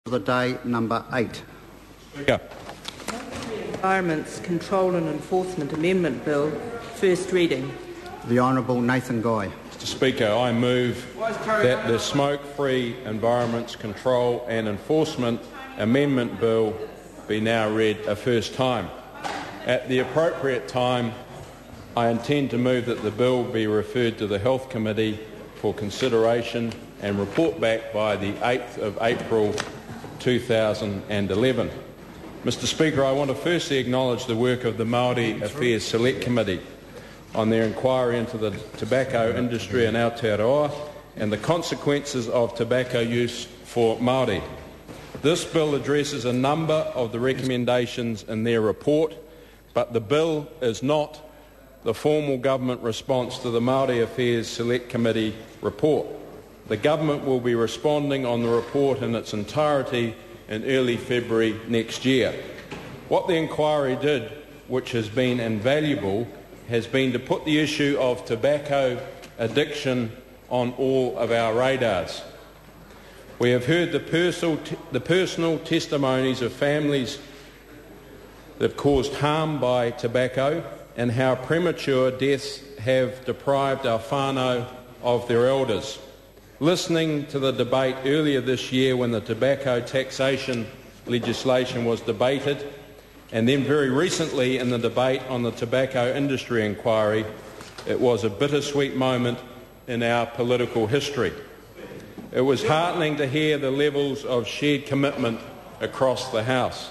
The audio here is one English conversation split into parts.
The day number 8. Speaker. Enviroments Control and Enforcement Amendment Bill, first reading. The Honourable Nathan Guy. Mr Speaker, I move that the Smoke-Free Environments Control and Enforcement Amendment Bill be now read a first time. At the appropriate time, I intend to move that the bill be referred to the Health Committee for consideration and report back by the 8th of April 2011. Mr Speaker, I want to firstly acknowledge the work of the Māori Affairs Select Committee on their inquiry into the tobacco industry in Aotearoa and the consequences of tobacco use for Māori. This bill addresses a number of the recommendations in their report, but the bill is not the formal government response to the Māori Affairs Select Committee report. The government will be responding on the report in its entirety in early February next year. What the inquiry did, which has been invaluable, has been to put the issue of tobacco addiction on all of our radars. We have heard the personal testimonies of families that have caused harm by tobacco and how premature deaths have deprived our whānau of their elders. Listening to the debate earlier this year when the tobacco taxation legislation was debated, and then very recently in the debate on the tobacco industry inquiry, it was a bittersweet moment in our political history. It was heartening to hear the levels of shared commitment across the House.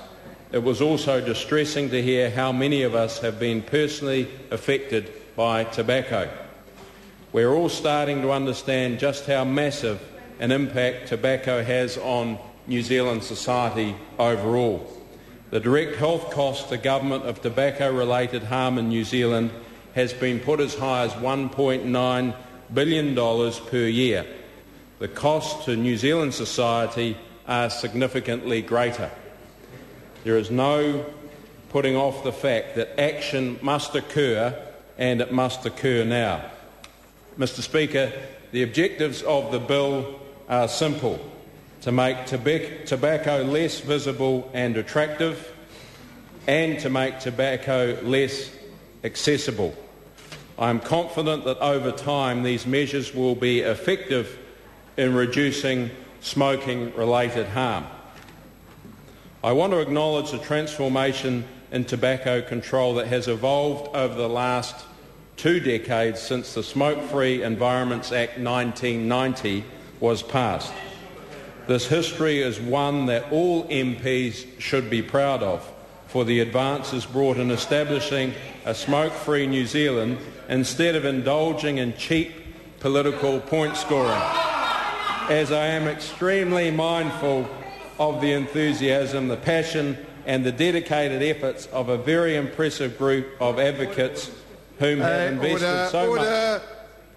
It was also distressing to hear how many of us have been personally affected by tobacco. We're all starting to understand just how massive an impact tobacco has on New Zealand society overall. The direct health cost to government of tobacco-related harm in New Zealand has been put as high as $1.9 billion per year. The costs to New Zealand society are significantly greater. There is no putting off the fact that action must occur, and it must occur now. Mr Speaker, the objectives of the bill are simple: to make tobacco less visible and attractive, and to make tobacco less accessible. I am confident that over time these measures will be effective in reducing smoking-related harm. I want to acknowledge the transformation in tobacco control that has evolved over the last 2 decades since the Smoke-Free Environments Act 1990 was passed. This history is one that all MPs should be proud of for the advances brought in establishing a smoke-free New Zealand instead of indulging in cheap political point scoring. As I am extremely mindful of the enthusiasm, the passion and the dedicated efforts of a very impressive group of advocates whom have invested so much.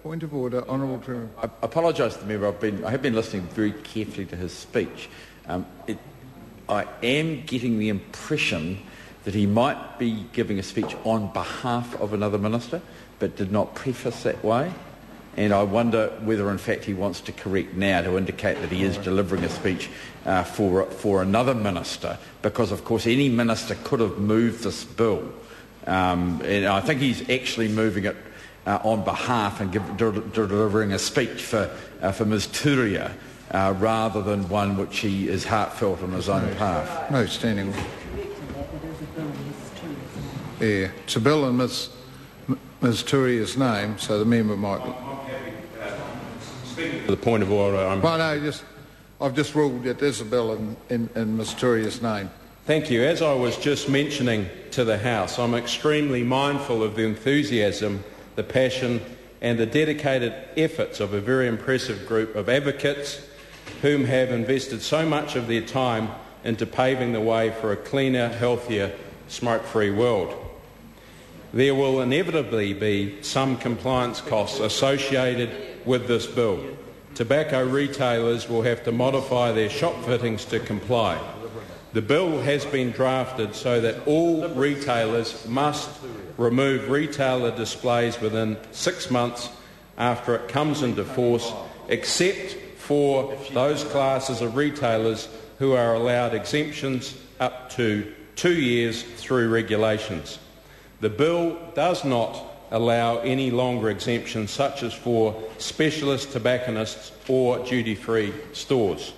Point of order, Honourable Chair. I apologise to the member. I have been listening very carefully to his speech. I am getting the impression that he might be giving a speech on behalf of another minister, but did not preface that way. And I wonder whether, in fact, he wants to correct now to indicate that he is delivering a speech for another minister, because, of course, any minister could have moved this bill. And I think he's actually moving it on behalf and delivering a speech for Ms Turia rather than one which he is heartfelt on his own behalf. No, standing. Yeah, it's a bill in Ms Turia's name, so the member might. The point of order. I've just ruled that there's a bill in Ms Turia's name. Thank you. As I was just mentioning to the House, I'm extremely mindful of the enthusiasm, the passion and the dedicated efforts of a very impressive group of advocates whom have invested so much of their time into paving the way for a cleaner, healthier, smoke-free world. There will inevitably be some compliance costs associated with this bill. Tobacco retailers will have to modify their shop fittings to comply. The bill has been drafted so that all retailers must remove retailer displays within 6 months after it comes into force, except for those classes of retailers who are allowed exemptions up to 2 years through regulations. The bill does not allow any longer exemptions such as for specialist tobacconists or duty-free stores.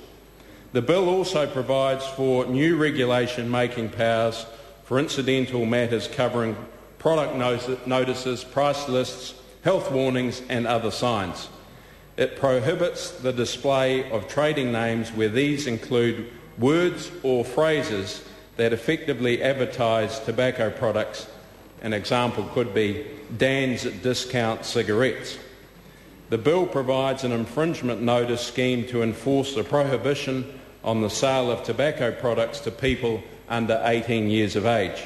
The bill also provides for new regulation making powers for incidental matters covering product notices, price lists, health warnings and other signs. It prohibits the display of trading names where these include words or phrases that effectively advertise tobacco products. An example could be Dan's Discount Cigarettes. The bill provides an infringement notice scheme to enforce the prohibition on the sale of tobacco products to people under 18 years of age.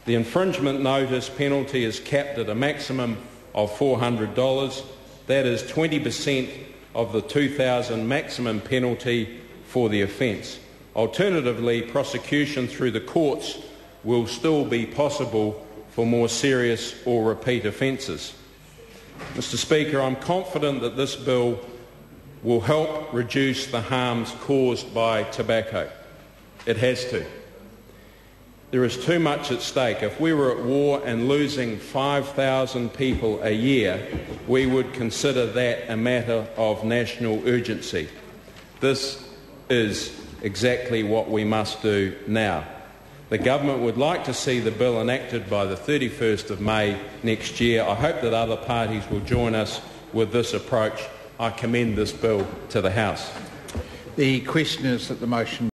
The infringement notice penalty is capped at a maximum of $400. That is 20% of the $2,000 maximum penalty for the offence. Alternatively, prosecution through the courts will still be possible for more serious or repeat offences. Mr. Speaker, I'm confident that this bill will help reduce the harms caused by tobacco. It has to. There is too much at stake. If we were at war and losing 5,000 people a year, we would consider that a matter of national urgency. This is exactly what we must do now. The government would like to see the bill enacted by the 31st of May next year. I hope that other parties will join us with this approach. I commend this bill to the House. The question is that the motion